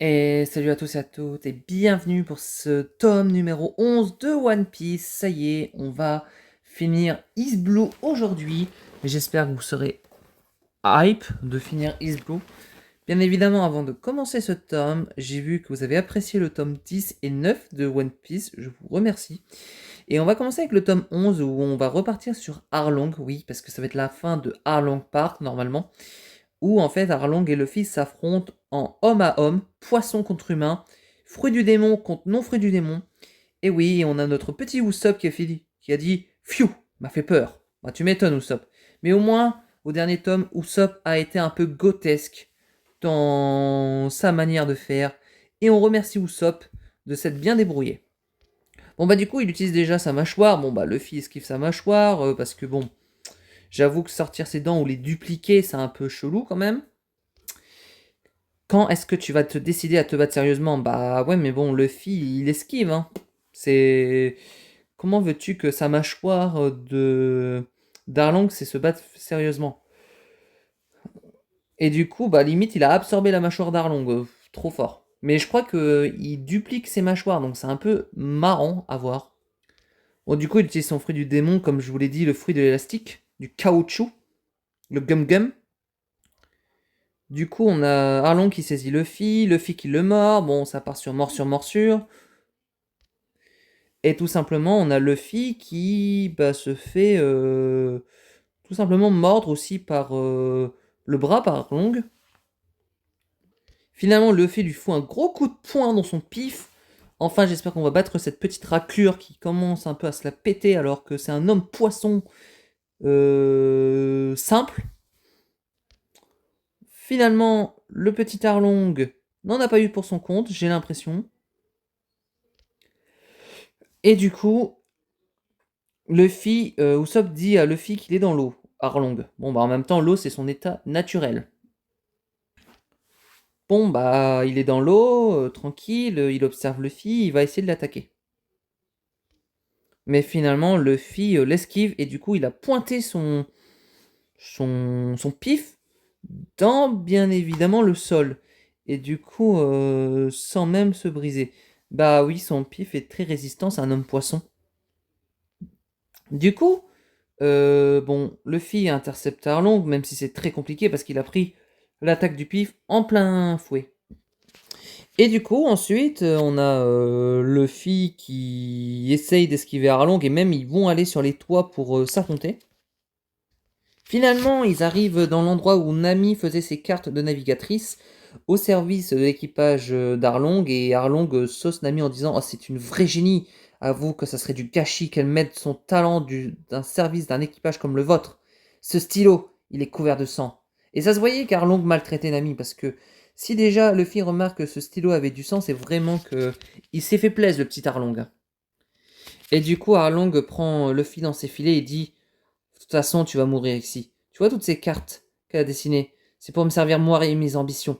Et salut à tous et à toutes et bienvenue pour ce tome numéro 11 de One Piece. Ça y est, on va finir East Blue aujourd'hui. Mais j'espère que vous serez hype de finir East Blue. Bien évidemment, avant de commencer ce tome, j'ai vu que vous avez apprécié le tome 10 et 9 de One Piece. Je vous remercie. Et on va commencer avec le tome 11 où on va repartir sur Arlong. Oui, parce que ça va être la fin de Arlong Park normalement, où en fait Arlong et Luffy s'affrontent en homme à homme, poisson contre humain, fruit du démon contre non fruit du démon. Et oui, on a notre petit Usopp qui a dit Pfiou, m'a fait peur. Bah, tu m'étonnes, Usopp. Mais au moins, au dernier tome, Usopp a été un peu grotesque dans sa manière de faire. Et on remercie Usopp de s'être bien débrouillé. Bon bah du coup il utilise déjà sa mâchoire. Bon bah Luffy esquive sa mâchoire parce que bon, j'avoue que sortir ses dents ou les dupliquer c'est un peu chelou quand même. Quand est-ce que tu vas te décider à te battre sérieusement? Bah ouais, mais bon, Luffy, il esquive, hein. C'est... Comment veux-tu que sa mâchoire de d'Arlong, c'est se battre sérieusement? Et du coup, bah limite, il a absorbé la mâchoire d'Arlong. Trop fort. Mais je crois que il duplique ses mâchoires, donc c'est un peu marrant à voir. Bon, du coup, il utilise son fruit du démon, comme je vous l'ai dit, le fruit de l'élastique, du caoutchouc, le gum-gum. Du coup, on a Arlong qui saisit Luffy, Luffy qui le mord, bon, ça part sur morsure. Et tout simplement, on a Luffy qui bah, se fait tout simplement mordre aussi par le bras, par Arlong. Finalement, Luffy lui fout un gros coup de poing dans son pif. Enfin, j'espère qu'on va battre cette petite raclure qui commence un peu à se la péter alors que c'est un homme poisson simple. Finalement, le petit Arlong n'en a pas eu pour son compte, j'ai l'impression. Et du coup, Usopp dit à Luffy qu'il est dans l'eau, Arlong. Bon, bah en même temps, l'eau c'est son état naturel. Bon, bah il est dans l'eau, tranquille, il observe Luffy, il va essayer de l'attaquer. Mais finalement, Luffy l'esquive et du coup, il a pointé son pif dans, bien évidemment, le sol. Et du coup, sans même se briser. Bah oui, son pif est très résistant, c'est un homme poisson. Du coup, bon, Luffy intercepte Arlong, même si c'est très compliqué parce qu'il a pris l'attaque du pif en plein fouet. Et du coup, ensuite, on a Luffy qui essaye d'esquiver Arlong et même ils vont aller sur les toits pour s'affronter. Finalement, ils arrivent dans l'endroit où Nami faisait ses cartes de navigatrice au service de l'équipage d'Arlong et Arlong sauce Nami en disant: Oh, c'est une vraie génie, avoue que ça serait du gâchis qu'elle mette son talent d'un service d'un équipage comme le vôtre. Ce stylo, il est couvert de sang. Et ça se voyait qu'Arlong maltraitait Nami parce que si déjà Luffy remarque que ce stylo avait du sang, c'est vraiment que il s'est fait plaisir le petit Arlong. Et du coup, Arlong prend Luffy dans ses filets et dit: De toute façon, tu vas mourir ici. Tu vois toutes ces cartes qu'elle a dessinées? C'est pour me servir moi et mes ambitions.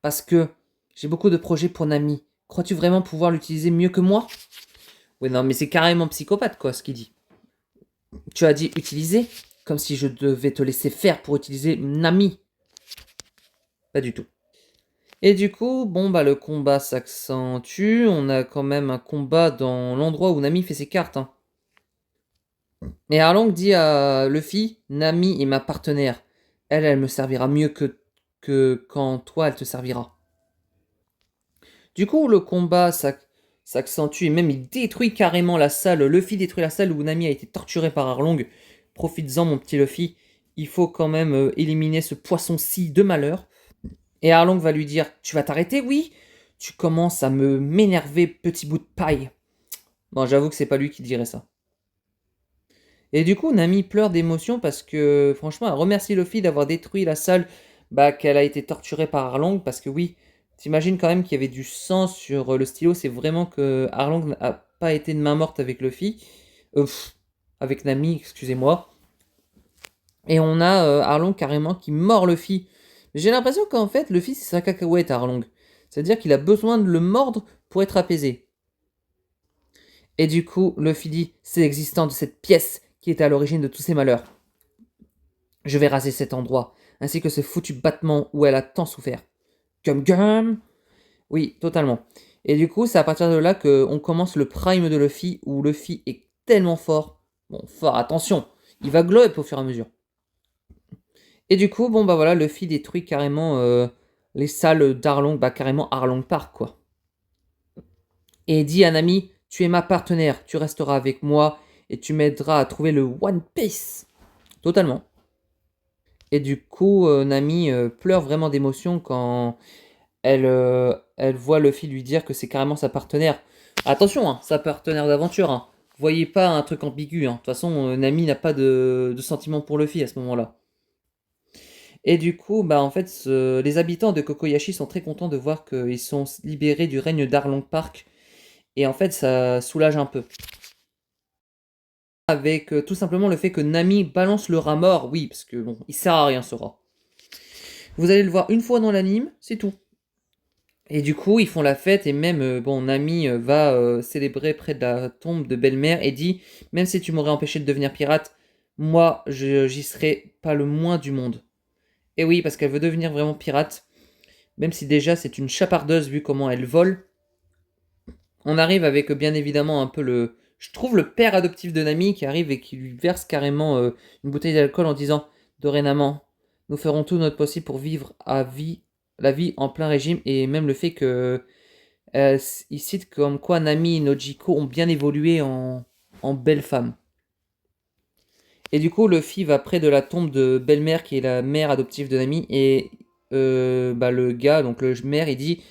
Parce que j'ai beaucoup de projets pour Nami. Crois-tu vraiment pouvoir l'utiliser mieux que moi? Ouais, non, mais c'est carrément psychopathe, quoi, ce qu'il dit. Tu as dit utiliser? Comme si je devais te laisser faire pour utiliser Nami. Pas du tout. Et du coup, bon, bah, le combat s'accentue. On a quand même un combat dans l'endroit où Nami fait ses cartes, hein. Et Arlong dit à Luffy: Nami est ma partenaire. Elle me servira mieux que quand toi, elle te servira. Du coup, le combat s'accentue et même il détruit carrément la salle. Luffy détruit la salle où Nami a été torturé par Arlong. Profites-en, mon petit Luffy. Il faut quand même éliminer ce poisson-ci de malheur. Et Arlong va lui dire: Tu vas t'arrêter, oui? Tu commences à me m'énerver, petit bout de paille. Bon, j'avoue que c'est pas lui qui dirait ça. Et du coup, Nami pleure d'émotion parce que, franchement, elle remercie Luffy d'avoir détruit la salle bah, qu'elle a été torturée par Arlong. Parce que oui, t'imagines quand même qu'il y avait du sang sur le stylo. C'est vraiment que Arlong n'a pas été de main morte avec Luffy. Avec Nami, excusez-moi. Et on a Arlong carrément qui mord Luffy. J'ai l'impression qu'en fait, Luffy, c'est sa cacahuète, Arlong. C'est-à-dire qu'il a besoin de le mordre pour être apaisé. Et du coup, Luffy dit: C'est l'existence de cette pièce qui est à l'origine de tous ces malheurs. Je vais raser cet endroit, ainsi que ce foutu battement où elle a tant souffert. Gum gum. Oui, totalement. Et du coup, c'est à partir de là qu'on commence le prime de Luffy, où Luffy est tellement fort. Bon, fort, attention, il va glow up au fur et à mesure. Et du coup, bon bah voilà, Luffy détruit carrément les salles d'Arlong, bah carrément Arlong Park, quoi. Et dit à Nami, tu es ma partenaire, tu resteras avec moi, et tu m'aideras à trouver le One Piece. Totalement. Et du coup, Nami pleure vraiment d'émotion quand elle voit Luffy lui dire que c'est carrément sa partenaire. Attention, hein, sa partenaire d'aventure. Hein. Voyez pas un truc ambigu. Hein. De toute façon, Nami n'a pas de sentiment pour Luffy à ce moment-là. Et du coup, bah en fait, les habitants de Kokoyashi sont très contents de voir qu'ils sont libérés du règne d'Arlong Park. Et en fait, ça soulage un peu. Avec tout simplement le fait que Nami balance le rat mort. Oui, parce que bon, il sert à rien ce rat. Vous allez le voir une fois dans l'anime, c'est tout. Et du coup, ils font la fête et même, bon, Nami va célébrer près de la tombe de belle-mère et dit, même si tu m'aurais empêché de devenir pirate, moi, j'y serais pas le moins du monde. Et oui, parce qu'elle veut devenir vraiment pirate, même si déjà c'est une chapardeuse vu comment elle vole. On arrive avec bien évidemment un peu je trouve le père adoptif de Nami qui arrive et qui lui verse carrément une bouteille d'alcool en disant, dorénavant, nous ferons tout notre possible pour vivre la vie en plein régime et même le fait que il cite comme quoi Nami et Nojiko ont bien évolué en belles femmes. Et du coup, Luffy va près de la tombe de belle-mère qui est la mère adoptive de Nami. Et bah, le gars, donc le maire, il dit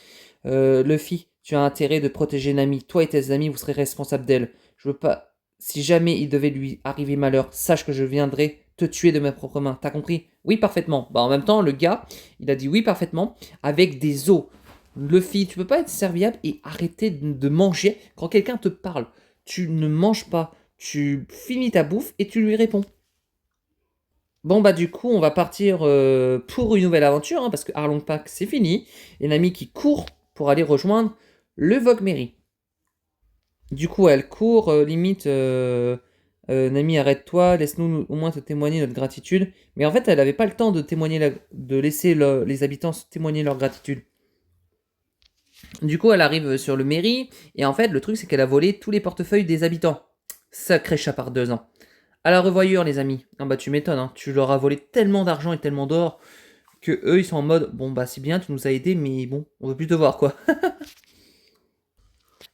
Luffy, tu as intérêt de protéger Nami. Toi et tes amis, vous serez responsables d'elle. Je veux pas. Si jamais il devait lui arriver malheur, sache que je viendrai te tuer de mes propres mains. T'as compris? Oui, parfaitement. Bah, en même temps, le gars, il a dit oui, parfaitement, avec des os. Luffy, tu peux pas être serviable et arrêter de manger quand quelqu'un te parle. Tu ne manges pas, tu finis ta bouffe et tu lui réponds. Bon bah du coup on va partir pour une nouvelle aventure hein, parce que Arlong Park c'est fini. Et Nami qui court pour aller rejoindre le Vogue-Mary. Du coup elle court limite Nami arrête-toi, laisse-nous au moins te témoigner notre gratitude. Mais en fait elle n'avait pas le temps de témoigner de laisser les habitants témoigner leur gratitude. Du coup, elle arrive sur le mairie, et en fait, le truc, c'est qu'elle a volé tous les portefeuilles des habitants. Sacré chapardeuse, hein. À la revoyure, les amis. Ah bah, tu m'étonnes, hein. Tu leur as volé tellement d'argent et tellement d'or que eux, ils sont en mode bon, bah, c'est bien, tu nous as aidés, mais bon, on veut plus te voir, quoi.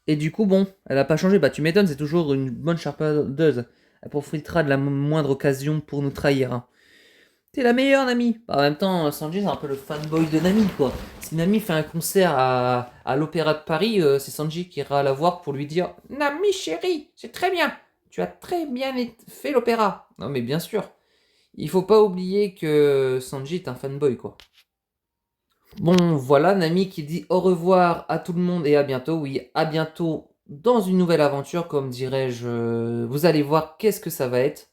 Et du coup, bon, elle a pas changé. Bah, tu m'étonnes, c'est toujours une bonne chapardeuse. Elle profitera de la moindre occasion pour nous trahir, hein. T'es la meilleure, Nami. Bah, en même temps, Sanji, c'est un peu le fanboy de Nami, quoi. Si Nami fait un concert à l'Opéra de Paris, c'est Sanji qui ira la voir pour lui dire Nami, chérie, c'est très bien. Tu as très bien fait l'opéra. Non, mais bien sûr. Il faut pas oublier que Sanji est un fanboy, quoi. Bon, voilà, Nami qui dit au revoir à tout le monde et à bientôt. Oui, à bientôt dans une nouvelle aventure, comme dirais-je. Vous allez voir qu'est-ce que ça va être.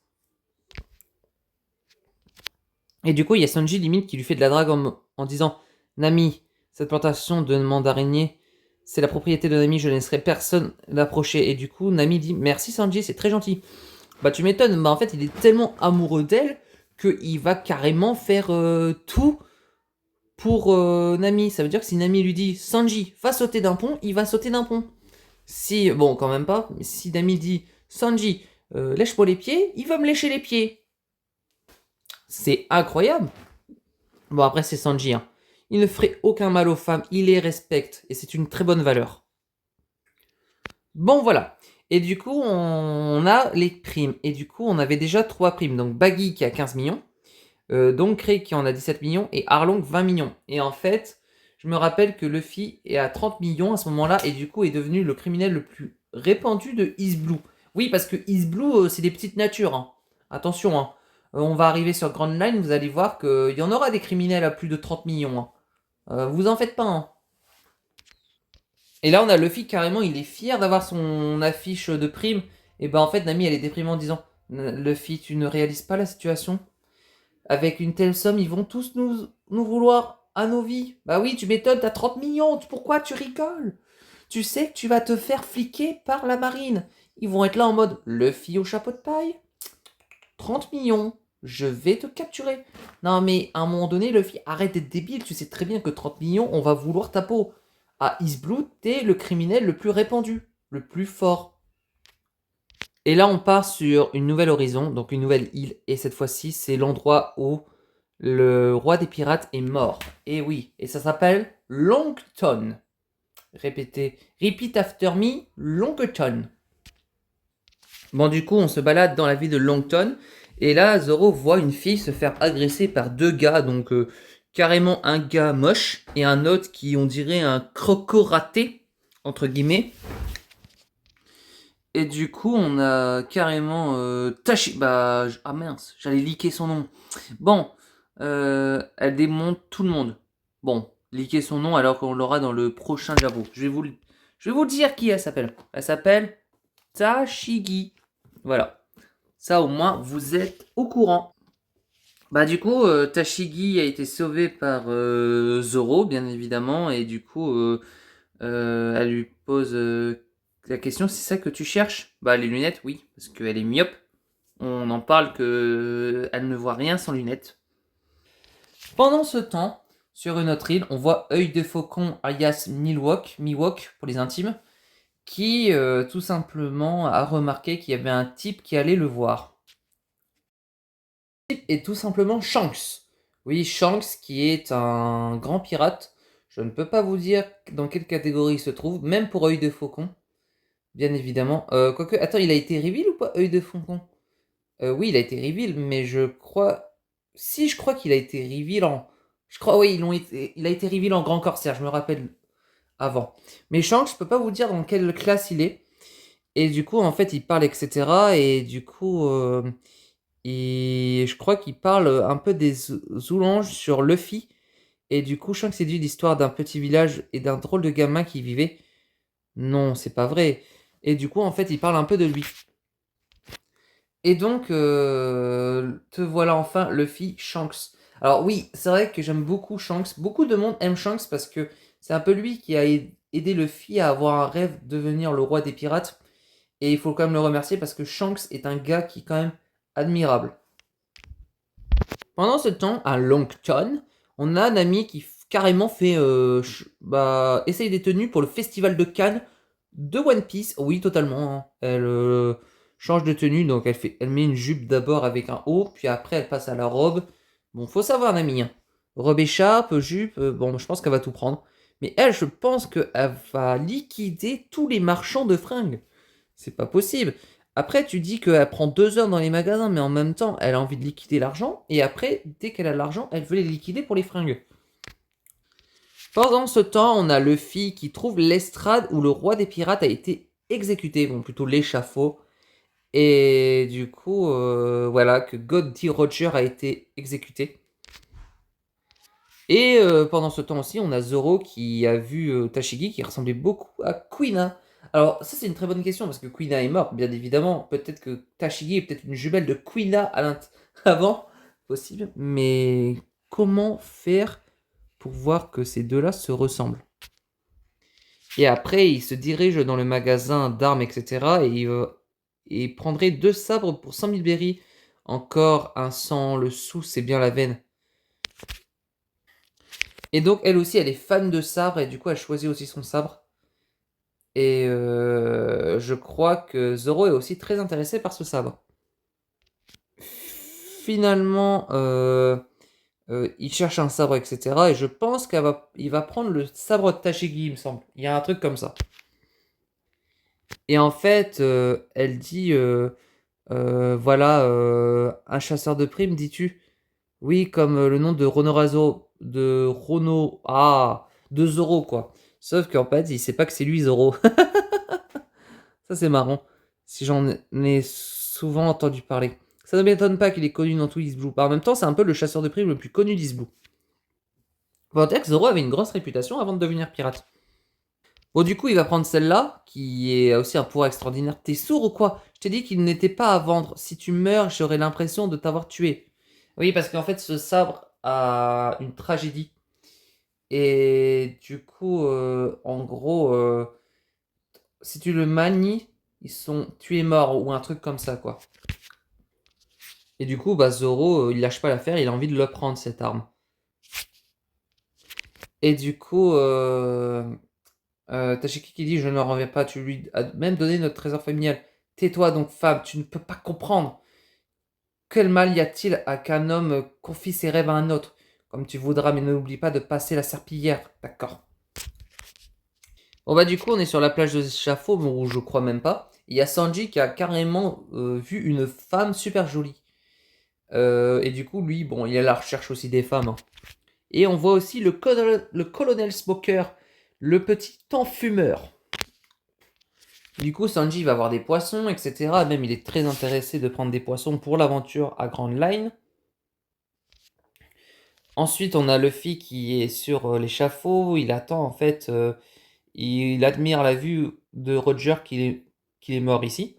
Et du coup, il y a Sanji limite qui lui fait de la drague en disant Nami, cette plantation de mandariniers, c'est la propriété de Nami, je ne laisserai personne l'approcher. Et du coup, Nami dit merci Sanji, c'est très gentil. Bah, tu m'étonnes, bah en fait, il est tellement amoureux d'elle qu'il va carrément faire tout pour Nami. Ça veut dire que si Nami lui dit Sanji, va sauter d'un pont, il va sauter d'un pont. Si, bon, quand même pas, mais si Nami dit Sanji, lèche-moi les pieds, il va me lécher les pieds. C'est incroyable. Bon, après, c'est Sanji, hein. Il ne ferait aucun mal aux femmes, il les respecte, et c'est une très bonne valeur. Bon, voilà. Et du coup, on a les primes. Et du coup, on avait déjà 3 primes. Donc, Baggy qui a 15 millions, donc Craig qui en a 17 millions, et Arlong 20 millions. Et en fait, je me rappelle que Luffy est à 30 millions à ce moment-là, et du coup est devenu le criminel le plus répandu de East Blue. Oui, parce que East Blue, c'est des petites natures, hein. Attention, hein. On va arriver sur Grand Line, vous allez voir qu'il y en aura des criminels à plus de 30 millions, hein. Vous en faites pas, hein. Et là, on a Luffy, carrément, il est fier d'avoir son affiche de prime. Et ben en fait, Nami, elle est déprimée en disant Luffy, tu ne réalises pas la situation. Avec une telle somme, ils vont tous nous vouloir à nos vies. Bah oui, tu m'étonnes, t'as 30 millions. Pourquoi tu rigoles? Tu sais que tu vas te faire fliquer par la marine. Ils vont être là en mode Luffy au chapeau de paille. 30 millions. Je vais te capturer. Non mais à un moment donné, Luffy, arrête d'être débile. Tu sais très bien que 30 millions, on va vouloir ta peau. à East Blue, t'es le criminel le plus répandu, le plus fort. Et là, on part sur une nouvelle horizon, donc une nouvelle île, et cette fois-ci, c'est l'endroit où le roi des pirates est mort. Et oui, et ça s'appelle Longton. Répétez, repeat after me, Longton. Bon, du coup, on se balade dans la ville de Longton, et là, Zoro voit une fille se faire agresser par deux gars, donc carrément un gars moche, et un autre qui, on dirait, un croco raté, entre guillemets. Et du coup, on a carrément Tachi... Bah, ah mince, j'allais liquer son nom. Bon, elle démonte tout le monde. Bon, liquer son nom alors qu'on l'aura dans le prochain Jabo. Je vais vous dire qui elle s'appelle. Elle s'appelle Tashigi. Voilà. Ça, au moins, vous êtes au courant. Bah du coup, Tashigi a été sauvé par Zoro, bien évidemment. Et du coup, elle lui pose la question, c'est ça que tu cherches? Bah les lunettes, oui, parce qu'elle est myope. On en parle que elle ne voit rien sans lunettes. Pendant ce temps, sur une autre île, on voit Œil de Faucon alias Miwok pour les intimes, qui tout simplement a remarqué qu'il y avait un type qui allait le voir. Le type est tout simplement Shanks. Oui, Shanks qui est un grand pirate. Je ne peux pas vous dire dans quelle catégorie il se trouve, même pour Œil de Faucon. Bien évidemment. Quoique, attends, il a été reveal ou pas, Œil de Faucon? Oui, il a été reveal, mais je crois... Si, je crois qu'il a été reveal en... Je crois, oui, il a été reveal en Grand Corsaire, je me rappelle avant. Mais Shanks, je peux pas vous dire dans quelle classe il est. Et du coup, en fait, il parle, etc. Et du coup, je crois qu'il parle un peu des Zoulanges sur Luffy. Et du coup, Shanks, c'est dit l'histoire d'un petit village et d'un drôle de gamin qui vivait. Non, c'est pas vrai. Et du coup, en fait, il parle un peu de lui. Et donc, te voilà enfin, Luffy, Shanks. Alors oui, c'est vrai que j'aime beaucoup Shanks. Beaucoup de monde aime Shanks parce que c'est un peu lui qui a aidé Luffy à avoir un rêve de devenir le roi des pirates. Et il faut quand même le remercier parce que Shanks est un gars qui est quand même admirable. Pendant ce temps, à Longton, on a Nami qui carrément fait essaye des tenues pour le festival de Cannes de One Piece. Oui, totalement, hein. Elle change de tenue, donc elle met une jupe d'abord avec un haut, puis après elle passe à la robe. Bon, faut savoir, Nami, hein. Robe écharpe, jupe, bon, je pense qu'elle va tout prendre. Mais elle, je pense qu'elle va liquider tous les marchands de fringues. C'est pas possible. Après, tu dis qu'elle prend 2 heures dans les magasins, mais en même temps, elle a envie de liquider l'argent. Et après, dès qu'elle a l'argent, elle veut les liquider pour les fringues. Pendant ce temps, on a Luffy qui trouve l'estrade où le roi des pirates a été exécuté. Bon, plutôt l'échafaud. Et du coup, voilà, que Goldie Roger a été exécuté. Et pendant ce temps aussi, on a Zoro qui a vu Tashigi qui ressemblait beaucoup à Kuina. Alors, ça, c'est une très bonne question parce que Kuina est morte, bien évidemment. Peut-être que Tashigi est peut-être une jumelle de Kuina avant, possible. Mais comment faire pour voir que ces deux-là se ressemblent? Et après, il se dirige dans le magasin d'armes, etc. Et il prendrait 2 sabres pour 100 000 berries. Encore un sang, le sou, c'est bien la veine. Et donc, elle aussi, elle est fan de sabre et du coup, elle choisit aussi son sabre. Et je crois que Zoro est aussi très intéressé par ce sabre. Finalement, il cherche un sabre, etc. Et je pense il va prendre le sabre de Tashigi, il me semble. Il y a un truc comme ça. Et en fait, elle dit, voilà, un chasseur de primes, dis-tu? Oui, comme le nom de de Zoro, quoi. Sauf qu'en fait, il sait pas que c'est lui, Zoro. Ça, c'est marrant. Si j'en ai souvent entendu parler. Ça ne m'étonne pas qu'il est connu dans tout East Blue. En même temps, c'est un peu le chasseur de primes le plus connu d'East Blue. Faut dire que Zoro avait une grosse réputation avant de devenir pirate. Bon, du coup, il va prendre celle-là, qui est aussi un pouvoir extraordinaire. T'es sourd ou quoi? Je t'ai dit qu'il n'était pas à vendre. Si tu meurs, j'aurai l'impression de t'avoir tué. Oui, parce qu'en fait, ce sabre a une tragédie. Et du coup, en gros, si tu le manies, tu es mort ou un truc comme ça, quoi. Et du coup, bah, Zoro, il lâche pas l'affaire, il a envie de le prendre, cette arme. Et du coup, Tashiki qui dit je ne le reviens pas, tu lui as même donné notre trésor familial. Tais-toi donc, femme, tu ne peux pas comprendre. Quel mal y a-t-il à qu'un homme confie ses rêves à un autre? Comme tu voudras, mais n'oublie pas de passer la serpillière, d'accord? Bon bah du coup on est sur la plage de Chafo, où je crois même pas. Il y a Sanji qui a carrément vu une femme super jolie. Et du coup lui, bon, il est à la recherche aussi des femmes, hein. Et on voit aussi le colonel Smoker, le petit enfumeur. Du coup, Sanji va voir des poissons, etc. Même, il est très intéressé de prendre des poissons pour l'aventure à Grand Line. Ensuite, on a Luffy qui est sur l'échafaud. Il attend, en fait. Il admire la vue de Roger qu'il est mort ici.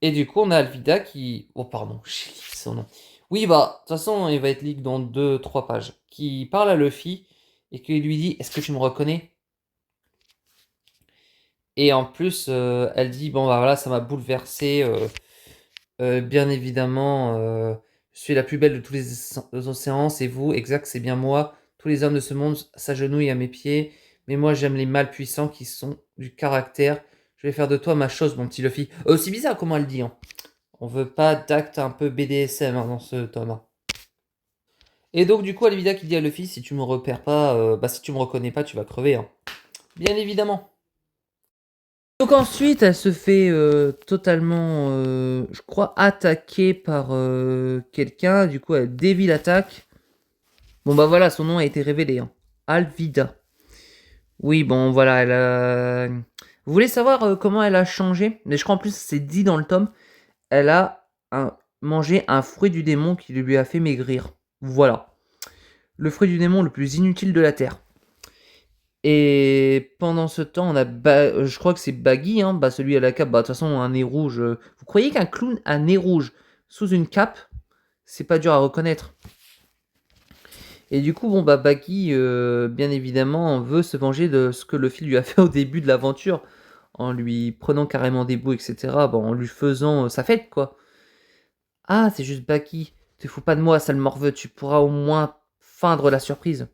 Et du coup, on a Alvida qui... Oh, pardon, j'ai dit son nom. Oui, bah, de toute façon, il va être leak dans 2-3 pages. Qui parle à Luffy et qui lui dit, est-ce que tu me reconnais? Et en plus, elle dit, bon, bah voilà, ça m'a bouleversé. Bien évidemment, je suis la plus belle de tous les océans, c'est vous, exact, c'est bien moi. Tous les hommes de ce monde s'agenouillent à mes pieds. Mais moi, j'aime les mâles puissants qui sont du caractère. Je vais faire de toi ma chose, mon petit Luffy. C'est bizarre comment elle dit, hein. On veut pas d'acte un peu BDSM, hein, dans ce tome, hein. Et donc, du coup, Alvida qui dit à Luffy, si tu me repères pas, si tu me reconnais pas, tu vas crever, hein. Bien évidemment. Donc ensuite, elle se fait totalement, je crois, attaquer par quelqu'un. Du coup, elle dévie l'attaque. Bon, bah voilà, son nom a été révélé, hein. Alvida. Oui, bon, voilà, elle a... Vous voulez savoir comment elle a changé? Mais je crois en plus, c'est dit dans le tome. Elle a mangé un fruit du démon qui lui a fait maigrir. Voilà. Le fruit du démon le plus inutile de la Terre. Et pendant ce temps, on a je crois que c'est Baggy, hein, bah celui à la cape, bah de toute façon un nez rouge. Vous croyez qu'un clown a un nez rouge sous une cape, c'est pas dur à reconnaître. Et du coup, bon bah Baggy, bien évidemment, veut se venger de ce que Luffy lui a fait au début de l'aventure, en lui prenant carrément des bouts, etc. Bon, en lui faisant sa fête, quoi. Ah, c'est juste Baggy. Te fous pas de moi, sale morveux, tu pourras au moins feindre la surprise.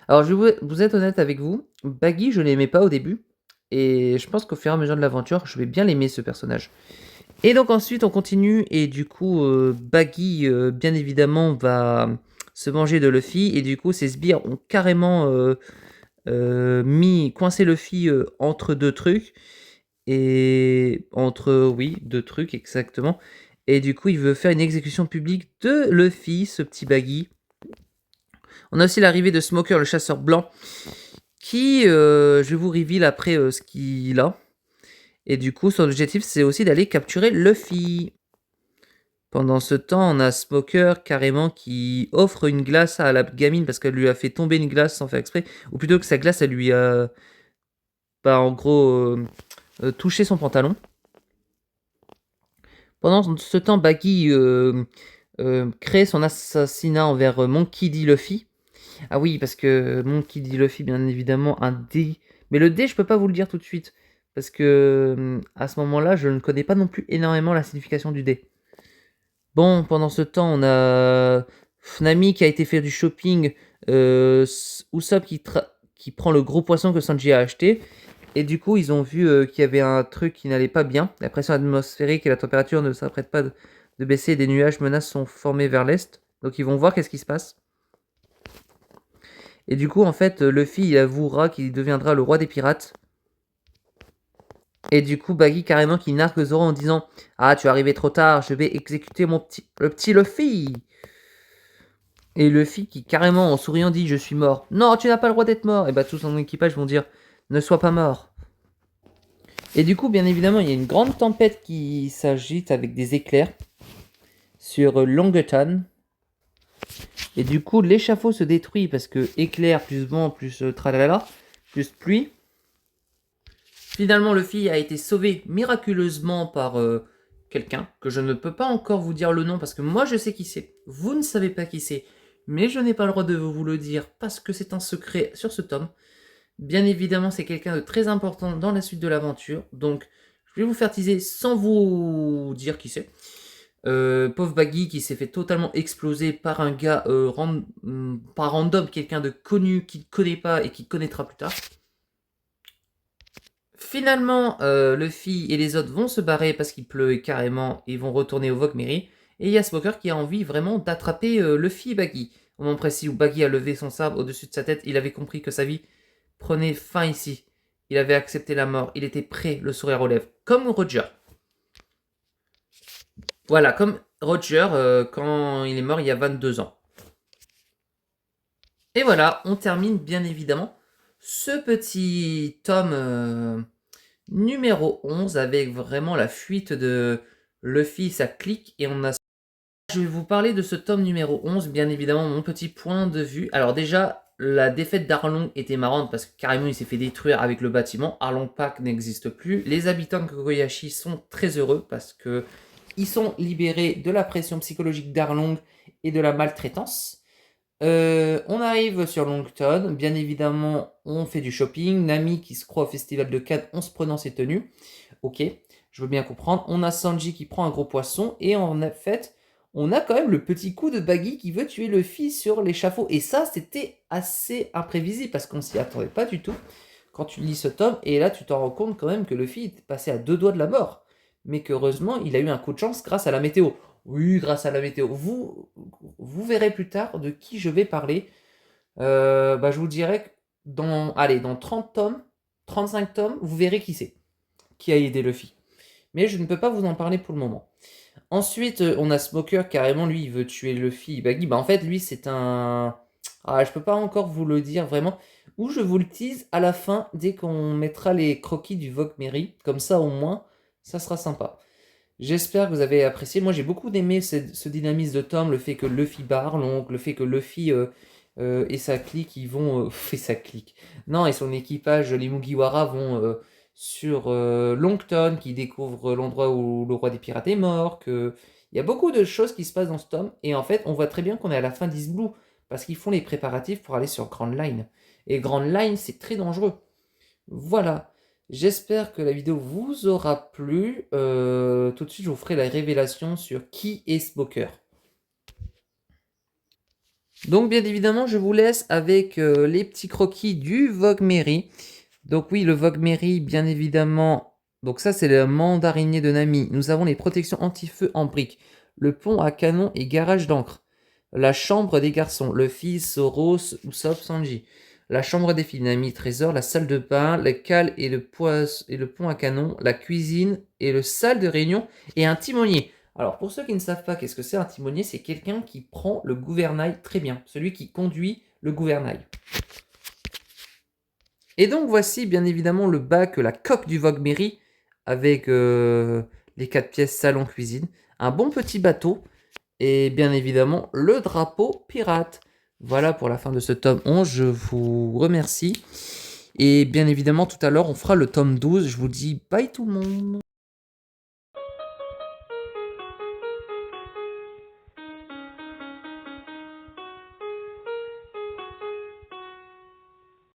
Alors, je vais vous être honnête avec vous, Baggy, je l'aimais pas au début, et je pense qu'au fur et à mesure de l'aventure, je vais bien l'aimer, ce personnage. Et donc ensuite, on continue, et du coup, Baggy, bien évidemment, va se venger de Luffy, et du coup, ses sbires ont carrément coincé Luffy entre deux trucs, et entre, oui, deux trucs, exactement. Et du coup, il veut faire une exécution publique de Luffy, ce petit Baggy. On a aussi l'arrivée de Smoker, le chasseur blanc, qui, je vous reveal après ce qu'il a. Et du coup, son objectif, c'est aussi d'aller capturer Luffy. Pendant ce temps, on a Smoker carrément qui offre une glace à la gamine parce qu'elle lui a fait tomber une glace sans faire exprès. Ou plutôt que sa glace, elle lui a, en gros, touché son pantalon. Pendant ce temps, Baggy crée son assassinat envers Monkey D. Luffy. Ah oui, parce que Monkey D. Luffy, bien évidemment, un D. Mais le D, je peux pas vous le dire tout de suite. Parce que à ce moment-là, je ne connais pas non plus énormément la signification du D. Bon, pendant ce temps, on a Nami qui a été faire du shopping. Usopp qui prend le gros poisson que Sanji a acheté. Et du coup, ils ont vu qu'il y avait un truc qui n'allait pas bien. La pression atmosphérique et la température ne s'apprêtent pas de baisser. Des nuages menaces sont formés vers l'est. Donc ils vont voir qu'est-ce qui se passe. Et du coup, en fait, Luffy, il avouera qu'il deviendra le roi des pirates. Et du coup, Baggy carrément qui nargue Zoro en disant « Ah, tu es arrivé trop tard, je vais exécuter le petit Luffy !» Et Luffy qui carrément en souriant dit « Je suis mort. »« Non, tu n'as pas le droit d'être mort !» Et bah tout son équipage vont dire « Ne sois pas mort. » Et du coup, bien évidemment, il y a une grande tempête qui s'agite avec des éclairs sur Longueton. Et du coup, l'échafaud se détruit parce que éclair plus vent plus tralala plus pluie. Finalement, Luffy a été sauvé miraculeusement par quelqu'un, que je ne peux pas encore vous dire le nom parce que moi je sais qui c'est. Vous ne savez pas qui c'est, mais je n'ai pas le droit de vous le dire parce que c'est un secret sur ce tome. Bien évidemment, c'est quelqu'un de très important dans la suite de l'aventure, donc je vais vous faire teaser sans vous dire qui c'est. Pauvre Baggy qui s'est fait totalement exploser par un gars pas random, quelqu'un de connu qui ne connaît pas et qui connaîtra plus tard. Finalement, Luffy et les autres vont se barrer parce qu'il pleut carrément et vont retourner au Wogmeri. Et il y a Smoker qui a envie vraiment d'attraper Luffy et Baggy. Au moment précis où Baggy a levé son sabre au-dessus de sa tête, il avait compris que sa vie prenait fin ici. Il avait accepté la mort, il était prêt, le sourire aux lèvres, comme Roger. Voilà, comme Roger quand il est mort il y a 22 ans. Et voilà, on termine bien évidemment ce petit tome numéro 11 avec vraiment la fuite de Luffy, sa clique. Et on a... Je vais vous parler de ce tome numéro 11, bien évidemment mon petit point de vue. Alors déjà, la défaite d'Arlong était marrante parce que carrément il s'est fait détruire avec le bâtiment. Arlong Park n'existe plus. Les habitants de Kokoyashi sont très heureux parce que ils sont libérés de la pression psychologique d'Arlong et de la maltraitance. On arrive sur Longton, bien évidemment, on fait du shopping. Nami qui se croit au festival de Cannes en se prenant ses tenues. Ok, je veux bien comprendre. On a Sanji qui prend un gros poisson et en fait, on a quand même le petit coup de Baggy qui veut tuer Luffy sur l'échafaud. Et ça, c'était assez imprévisible parce qu'on s'y attendait pas du tout quand tu lis ce tome. Et là, tu t'en rends compte quand même que Luffy est passé à 2 doigts de la mort. Mais qu'heureusement, il a eu un coup de chance grâce à la météo. Oui, grâce à la météo. Vous verrez plus tard de qui je vais parler. Je vous dirais que dans 30 tomes, 35 tomes, vous verrez qui c'est, qui a aidé Luffy. Mais je ne peux pas vous en parler pour le moment. Ensuite, on a Smoker, carrément, lui, il veut tuer Luffy. Baggy, en fait, lui, c'est un... Ah, je peux pas encore vous le dire vraiment. Ou je vous le tease à la fin, dès qu'on mettra les croquis du Wogmeri. Comme ça, au moins, ça sera sympa. J'espère que vous avez apprécié. Moi, j'ai beaucoup aimé ce dynamisme de Tom, le fait que Luffy barre, le fait que Luffy et sa clique, ils vont... et sa clique. Non, et son équipage, les Mugiwara, vont sur Longton, qui découvre l'endroit où le roi des pirates est mort. Il y a beaucoup de choses qui se passent dans ce tome. Et en fait, on voit très bien qu'on est à la fin d'East Blue, parce qu'ils font les préparatifs pour aller sur Grand Line. Et Grand Line, c'est très dangereux. Voilà. J'espère que la vidéo vous aura plu. Tout de suite, je vous ferai la révélation sur qui est Smoker. Donc, bien évidemment, je vous laisse avec les petits croquis du Wogmeri. Donc oui, le Wogmeri, bien évidemment. Donc ça, c'est le mandarinier de Nami. Nous avons les protections anti-feu en briques. Le pont à canon et garage d'encre. La chambre des garçons. Le fils Rose, Usopp, Sanji. La chambre des filles, Nami, Trésor. La salle de bain, le cale et le pont à canon. La cuisine et le salle de réunion. Et un timonier. Alors, pour ceux qui ne savent pas qu'est-ce que c'est un timonier, c'est quelqu'un qui prend le gouvernail très bien. Celui qui conduit le gouvernail. Et donc voici bien évidemment le bac, la coque du Wogmeri avec les 4 pièces salon-cuisine, un bon petit bateau et bien évidemment le drapeau pirate. Voilà pour la fin de ce tome 11, je vous remercie. Et bien évidemment tout à l'heure on fera le tome 12, je vous dis bye tout le monde.